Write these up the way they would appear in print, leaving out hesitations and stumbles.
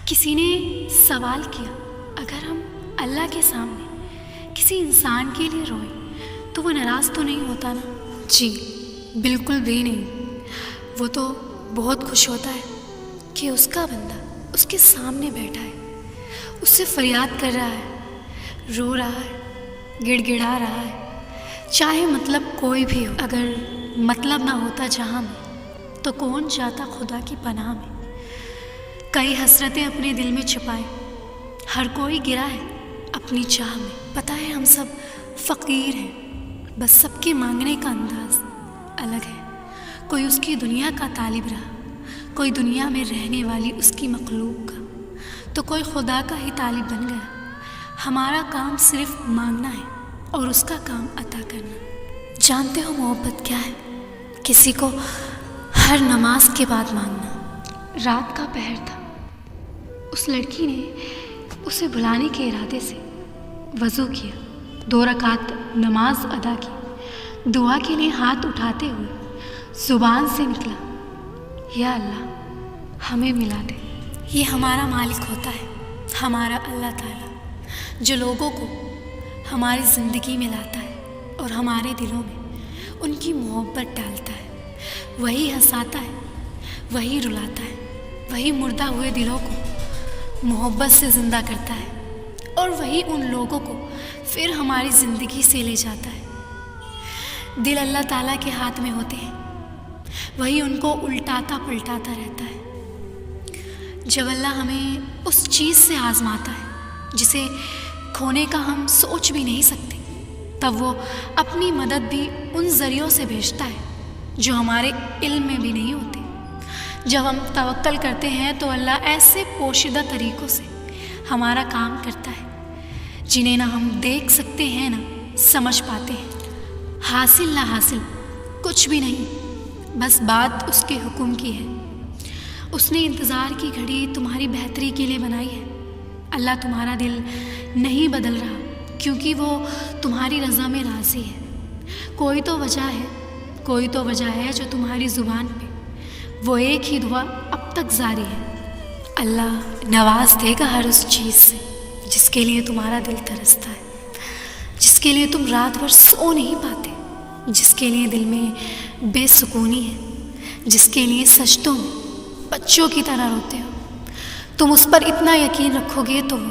کسی نے سوال کیا، اگر ہم اللہ کے سامنے کسی انسان کے لیے روئیں تو وہ ناراض تو نہیں ہوتا نا؟ جی بالکل بھی نہیں، وہ تو بہت خوش ہوتا ہے کہ اس کا بندہ اس کے سامنے بیٹھا ہے، اس سے فریاد کر رہا ہے، رو رہا ہے، گڑ گڑا رہا ہے، چاہے مطلب کوئی بھی ہو۔ اگر مطلب نہ ہوتا جہاں میں تو کون جاتا خدا کی پناہ میں۔ کئی حسرتیں اپنے دل میں چھپائے، ہر کوئی گرا ہے اپنی چاہ میں۔ پتہ ہے ہم سب فقیر ہیں، بس سب کے مانگنے کا انداز الگ ہے۔ کوئی اس کی دنیا کا طالب رہا، کوئی دنیا میں رہنے والی اس کی مخلوق کا، تو کوئی خدا کا ہی طالب بن گیا۔ ہمارا کام صرف مانگنا ہے اور اس کا کام عطا کرنا۔ جانتے ہو محبت کیا ہے؟ کسی کو ہر نماز کے بعد مانگنا۔ رات کا پہر تھا، اس لڑکی نے اسے بلانے کے ارادے سے وضو کیا، 2 رکعت نماز ادا کی، دعا کے لیے ہاتھ اٹھاتے ہوئے زبان سے نکلا، یا اللہ ہمیں ملا دے۔ یہ ہمارا مالک ہوتا ہے، ہمارا اللہ تعالیٰ، جو لوگوں کو ہماری زندگی میں لاتا ہے اور ہمارے دلوں میں ان کی محبت ڈالتا ہے۔ وہی ہنساتا ہے، وہی رلاتا ہے، وہی مردہ ہوئے دلوں کو محبت سے زندہ کرتا ہے، اور وہی ان لوگوں کو پھر ہماری زندگی سے لے جاتا ہے۔ دل اللہ تعالیٰ کے ہاتھ میں ہوتے ہیں، وہی ان کو الٹاتا پلٹاتا رہتا ہے۔ جب اللہ ہمیں اس چیز سے آزماتا ہے جسے کھونے کا ہم سوچ بھی نہیں سکتے، تب وہ اپنی مدد بھی ان ذریعوں سے بھیجتا ہے جو ہمارے علم میں بھی نہیں ہوتے۔ جب ہم توکل کرتے ہیں تو اللہ ایسے پوشیدہ طریقوں سے ہمارا کام کرتا ہے جنہیں نہ ہم دیکھ سکتے ہیں نہ سمجھ پاتے ہیں۔ حاصل نہ حاصل کچھ بھی نہیں، بس بات اس کے حکم کی ہے۔ اس نے انتظار کی گھڑی تمہاری بہتری کے لیے بنائی ہے۔ اللہ تمہارا دل نہیں بدل رہا کیونکہ وہ تمہاری رضا میں راضی ہے۔ کوئی تو وجہ ہے جو تمہاری زبان پہ وہ ایک ہی دعا اب تک جاری ہے۔ اللہ نواز دے گا ہر اس چیز سے جس کے لیے تمہارا دل ترستا ہے، جس کے لیے تم رات بھر سو نہیں پاتے، جس کے لیے دل میں بے سکونی ہے، جس کے لیے سجدوں میں بچوں کی طرح روتے ہو۔ تم اس پر اتنا یقین رکھو گے تو وہ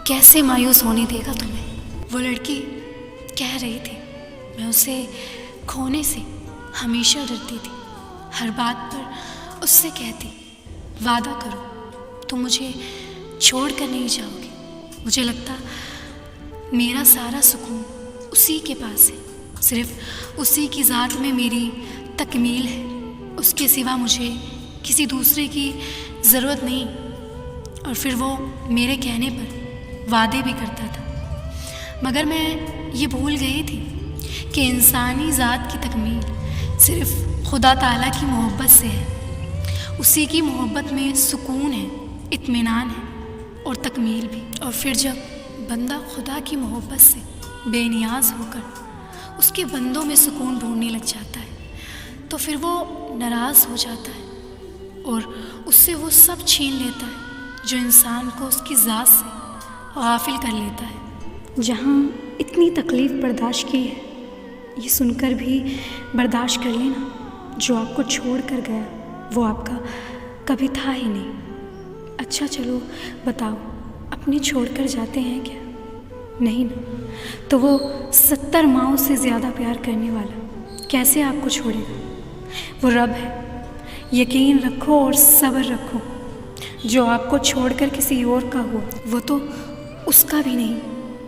کیسے مایوس ہونے دے گا تمہیں۔ وہ لڑکی کہہ رہی تھی، میں اسے کھونے سے ہمیشہ ڈرتی تھی، ہر بات پر اس سے کہتی، وعدہ کرو تم مجھے چھوڑ کر نہیں جاؤ گے۔ مجھے لگتا میرا سارا سکون اسی کے پاس ہے، صرف اسی کی ذات میں میری تکمیل ہے، اس کے سوا مجھے کسی دوسرے کی ضرورت نہیں۔ اور پھر وہ میرے کہنے پر وعدے بھی کرتا تھا، مگر میں یہ بھول گئی تھی کہ انسانی ذات کی تکمیل صرف خدا تعالیٰ کی محبت سے ہے۔ اسی کی محبت میں سکون ہے، اطمینان ہے اور تکمیل بھی۔ اور پھر جب بندہ خدا کی محبت سے بے نیاز ہو کر اس کے بندوں میں سکون ڈھونڈنے لگ جاتا ہے تو پھر وہ ناراض ہو جاتا ہے اور اس سے وہ سب چھین لیتا ہے جو انسان کو اس کی ذات سے غافل کر لیتا ہے۔ جہاں اتنی تکلیف برداشت کی ہے، یہ سن کر بھی برداشت کر لینا، جو آپ کو چھوڑ کر گیا وہ آپ کا کبھی تھا ہی نہیں۔ اچھا چلو بتاؤ، اپنے چھوڑ کر جاتے ہیں کیا؟ نہیں نا، تو وہ 70 ماؤں سے زیادہ پیار کرنے والا کیسے آپ کو چھوڑے گا؟ وہ رب ہے، یقین رکھو اور صبر رکھو۔ جو آپ کو چھوڑ کر کسی اور کا ہوا وہ تو اس کا بھی نہیں،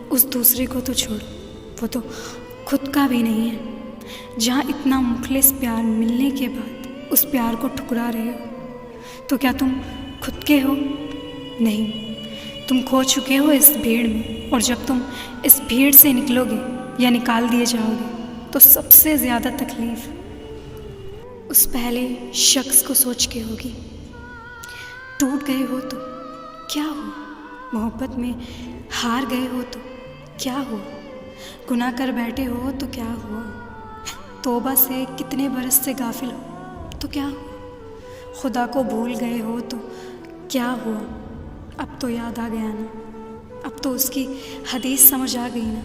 اس دوسرے کو تو چھوڑو، وہ تو خود کا بھی نہیں ہے۔ جہاں اتنا مخلص پیار ملنے کے بعد اس پیار کو ٹھکرا رہے ہو تو کیا تم خود کے ہو؟ نہیں، تم کھو چکے ہو اس بھیڑ میں، اور جب تم اس بھیڑ سے نکلو گے یا نکال دیے جاؤ گے تو سب سے زیادہ تکلیف اس پہلے شخص کو سوچ کے ہوگی۔ ٹوٹ گئے ہو تو کیا ہوا؟ محبت میں ہار گئے ہو تو کیا ہوا؟ گناہ کر بیٹھے ہو تو کیا ہوا؟ توبہ سے کتنے برس سے غافل ہو تو کیا ہوا؟ خدا کو بھول گئے ہو تو کیا ہوا؟ اب تو یاد آ گیا نا، اب تو اس کی حدیث سمجھ آ گئی نا،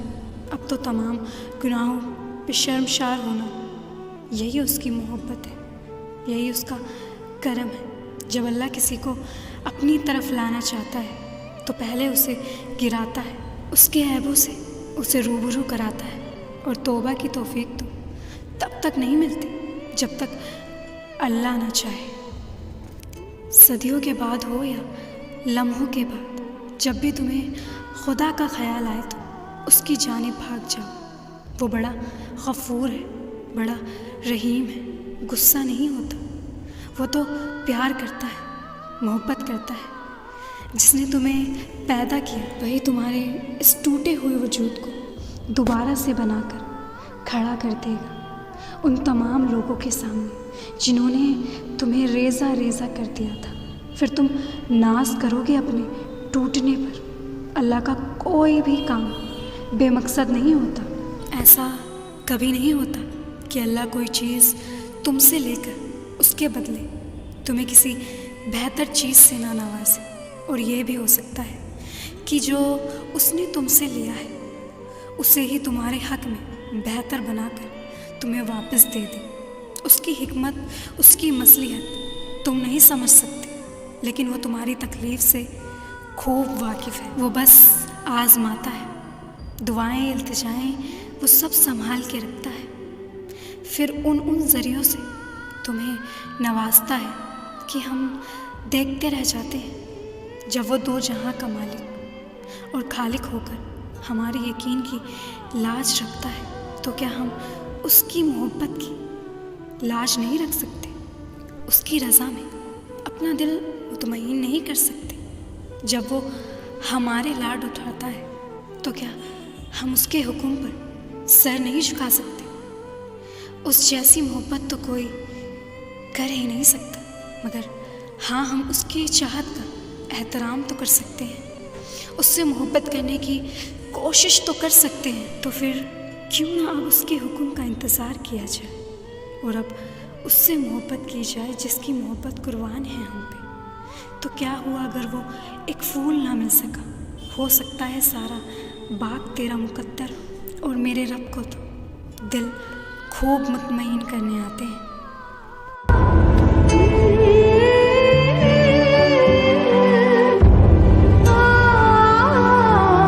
اب تو تمام گناہوں پہ شرمسار ہونا، یہی اس کی محبت ہے، یہی اس کا کرم ہے۔ جب اللہ کسی کو اپنی طرف لانا چاہتا ہے تو پہلے اسے گراتا ہے، اس کے عیبوں سے اسے روبرو کراتا ہے، اور توبہ کی توفیق تو تب تک نہیں ملتی جب تک اللہ نہ چاہے۔ صدیوں کے بعد ہو یا لمحوں کے بعد، جب بھی تمہیں خدا کا خیال آئے تو اس کی جانب بھاگ جاؤ۔ وہ بڑا غفور ہے، بڑا رحیم ہے، غصہ نہیں ہوتا، وہ تو پیار کرتا ہے، محبت کرتا ہے۔ جس نے تمہیں پیدا کیا وہی تمہارے اس ٹوٹے ہوئے وجود کو دوبارہ سے بنا کر کھڑا کر دے گا ان تمام لوگوں کے سامنے جنہوں نے تمہیں ریزہ ریزہ کر دیا تھا۔ پھر تم ناز کرو گے اپنے ٹوٹنے پر۔ اللہ کا کوئی بھی کام بے مقصد نہیں ہوتا۔ ایسا کبھی نہیں ہوتا کہ اللہ کوئی چیز تم سے لے کر اس کے بدلے تمہیں کسی بہتر چیز سے نہ نوازے، اور یہ بھی ہو سکتا ہے کہ جو اس نے تم سے لیا ہے اسے ہی تمہارے حق میں بہتر بنا کر تمہیں واپس دے دے۔ اس کی حکمت، اس کی مصلحت تم نہیں سمجھ سکتے، لیکن وہ تمہاری تکلیف سے خوب واقف ہے۔ وہ بس آزماتا ہے، دعائیں، التجائیں وہ سب سنبھال کے رکھتا ہے، پھر ان ذریعوں سے تمہیں نوازتا ہے کہ ہم دیکھتے رہ جاتے ہیں۔ جب وہ دو جہاں کا مالک اور خالق ہو کر ہمارے یقین کی لاج رکھتا ہے تو کیا ہم اس کی محبت کی لاج نہیں رکھ سکتے؟ اس کی رضا میں اپنا دل مطمئن نہیں کر سکتے؟ جب وہ ہمارے لاڈ اٹھاتا ہے تو کیا ہم اس کے حکم پر سر نہیں جھکا سکتے؟ اس جیسی محبت تو کوئی کر ہی نہیں سکتا، مگر ہاں ہم اس کی چاہت کا احترام تو کر سکتے ہیں، اس سے محبت کرنے کی کوشش تو کر سکتے ہیں۔ تو پھر کیوں نہ اب اس کے حکم کا انتظار کیا جائے اور اب اس سے محبت کی جائے جس کی محبت قربان ہے ہم پہ۔ تو کیا ہوا اگر وہ ایک پھول نہ مل سکا؟ ہو سکتا ہے سارا باغ تیرا مقدر، اور میرے رب کو تو دل خوب مطمئن کرنے آتے ہیں۔